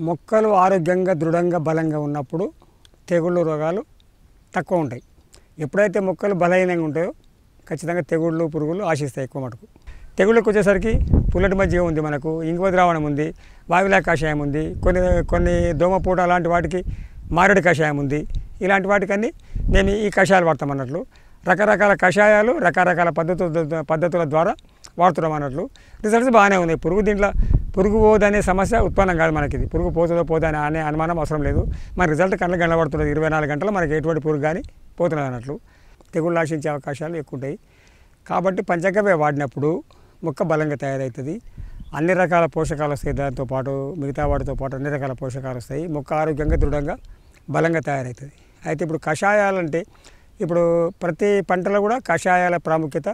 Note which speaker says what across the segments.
Speaker 1: మొక్కలు ఆరోగ్యంగా దృఢంగా బలంగా ఉన్నప్పుడు తెగుళ్ళు రోగాలు తక్కువ ఉంటాయి. ఎప్పుడైతే మొక్కలు బలహీనంగా ఉంటాయో ఖచ్చితంగా తెగుళ్ళు పురుగులు ఆశిస్తాయి ఎక్కువ మటుకు. తెగుళ్ళకు వచ్చేసరికి పుల్లటి మజ్జిగ ఉంది, మనకు ఇంగువ ద్రావణం ఉంది, వావిలా కషాయం ఉంది, కొన్ని దోమపూట అలాంటి వాటికి మారేడు కషాయం ఉంది. ఇలాంటి వాటికన్నీ మేము ఈ కషాయాలు వాడతాం అన్నట్లు. రకరకాల కషాయాలు రకరకాల పద్ధతుల ద్వారా వాడుతున్నాం అన్నట్లు. రిజల్ట్స్ బాగానే ఉన్నాయి. పురుగు పోదనే సమస్య ఉత్పన్నం కాదు మనకి. ఇది పురుగు పోతుందో పోదని అనే అనుమానం అవసరం లేదు. మన రిజల్ట్ కళ్ళకి కనబడుతున్నది. 24 గంటలు మనకి ఎటువంటి పురుగు కానీ పోతున్నది అన్నట్లు. తెగుళ్ళు ఆశించే అవకాశాలు ఎక్కువ ఉంటాయి. కాబట్టి పంచగవ్య వాడినప్పుడు మొక్క బలంగా తయారవుతుంది. అన్ని రకాల పోషకాలు వస్తాయి. దాంతోపాటు మిగతా వాటితో పాటు అన్ని రకాల పోషకాలు వస్తాయి. మొక్క ఆరోగ్యంగా దృఢంగా బలంగా తయారవుతుంది. అయితే ఇప్పుడు కషాయాలంటే ఇప్పుడు ప్రతి పంటలో కూడా కషాయాల ప్రాముఖ్యత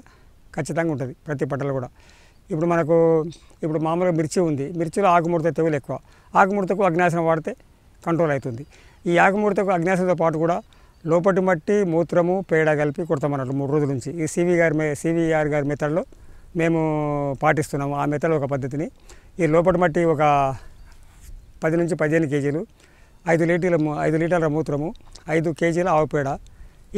Speaker 1: ఖచ్చితంగా ఉంటుంది. ప్రతి పంటలో కూడా ఇప్పుడు మామూలుగా మిర్చి ఉంది. మిర్చిలో ఆకుముడత తెగులు ఎక్కువ. ఆకుముడతకు అగ్నాశనం వాడితే కంట్రోల్ అవుతుంది. ఈ ఆకుముడతకు అగ్నాశనంతో పాటు కూడా లోపటి మట్టి మూత్రము పేడ కలిపి కొడతామన్నట్లు 3 రోజుల నుంచి. ఈ సివిఆర్ గారి మెథడ్లో మేము పాటిస్తున్నాము. ఆ మెథడ్ ఒక పద్ధతిని. ఈ లోపటి మట్టి ఒక 10 నుంచి 15 కేజీలు, 5 లీటర్ల మూత్రము, 5 కేజీల ఆవు పేడ,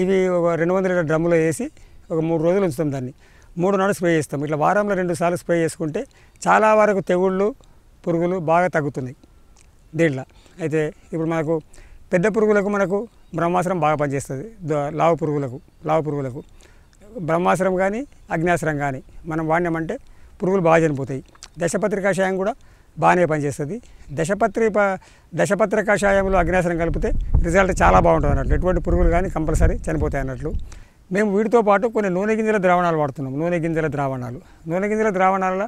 Speaker 1: ఇవి ఒక 200 లీటర్ డ్రమ్ములో వేసి ఒక 3 రోజులు ఉంచుతాం. దాన్ని 3 నాడు స్ప్రే చేస్తాం. ఇట్లా వారంలో 2 సార్లు స్ప్రే చేసుకుంటే చాలా వరకు తెగుళ్ళు పురుగులు బాగా తగ్గుతున్నాయి దీంట్లో. అయితే ఇప్పుడు మనకు పెద్ద పురుగులకు మనకు బ్రహ్మాస్త్రం బాగా పనిచేస్తుంది. లావు పురుగులకు బ్రహ్మాస్త్రం కానీ అగ్నాస్త్రం కానీ మనం వాడినామంటే పురుగులు బాగా చనిపోతాయి. దశపత్రి కషాయం కూడా బాగానే పనిచేస్తుంది. దశపత్ర కషాయంలో అగ్నాస్త్రం కలిపితే రిజల్ట్ చాలా బాగుంటుంది అన్నట్లు. ఎటువంటి పురుగులు కానీ కంపల్సరీ చనిపోతాయి అన్నట్లు. మేము వీటితో పాటు కొన్ని నూనె గింజల ద్రావణాలు వాడుతున్నాం. నూనె గింజల ద్రావణాల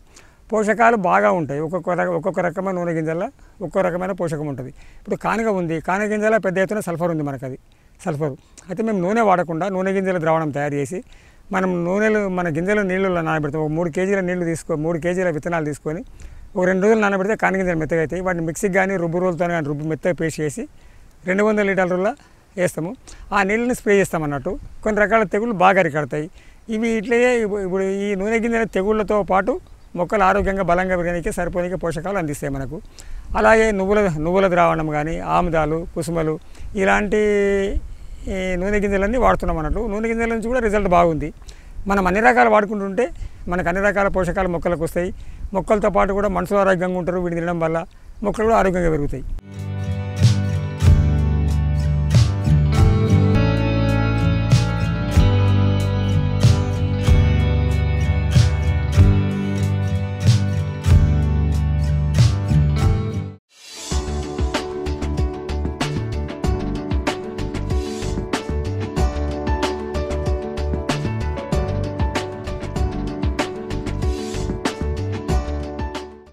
Speaker 1: పోషకాలు బాగా ఉంటాయి. ఒక్కొక్క రకమైన నూనె గింజల ఒక్కో రకమైన పోషకం ఉంటుంది. ఇప్పుడు కానగ ఉంది. కానగ గింజల పెద్ద ఎత్తున సల్ఫర్ ఉంది మనకు. అది సల్ఫరు. అయితే మేము నూనె వాడకుండా నూనె గింజల ద్రావణం తయారు చేసి మన గింజలు నీళ్ళలో నానబెడతాం. ఒక 3 కేజీల నీళ్లు 3 కేజీల విత్తనాలు తీసుకొని ఒక 2 రోజులు నానబెడితే కానగ గింజలు మెత్తగా అవుతాయి. వాటిని మిక్సీకి కానీ రుబ్బు రోలుతో కానీ మెత్తగా పేస్ట్ చేసి 200 లీటర్ల వేస్తాము. ఆ నీళ్ళని స్ప్రే చేస్తాం అన్నట్టు. కొన్ని రకాల తెగుళ్ళు బాగా అరికడతాయి. ఇవి ఇట్లనే ఇప్పుడు ఈ నూనె గింజల తెగుళ్ళతో పాటు మొక్కలు ఆరోగ్యంగా బలంగా పెరగడానికి సరిపోయే పోషకాలు అందిస్తాయి మనకు. అలాగే నువ్వుల ద్రావణం కానీ ఆముదాలు కుసుమలు ఇలాంటి నూనె గింజలన్నీ వాడుతున్నాం అన్నట్టు. నూనె గింజల నుంచి కూడా రిజల్ట్ బాగుంది. మనం అన్ని రకాలు వాడుకుంటుంటే మనకు అన్ని రకాల పోషకాలు మొక్కలకు వస్తాయి. మొక్కలతో పాటు కూడా మనుషులు ఆరోగ్యంగా ఉంటారు. వీటిని తినడం వల్ల మొక్కలు కూడా ఆరోగ్యంగా పెరుగుతాయి.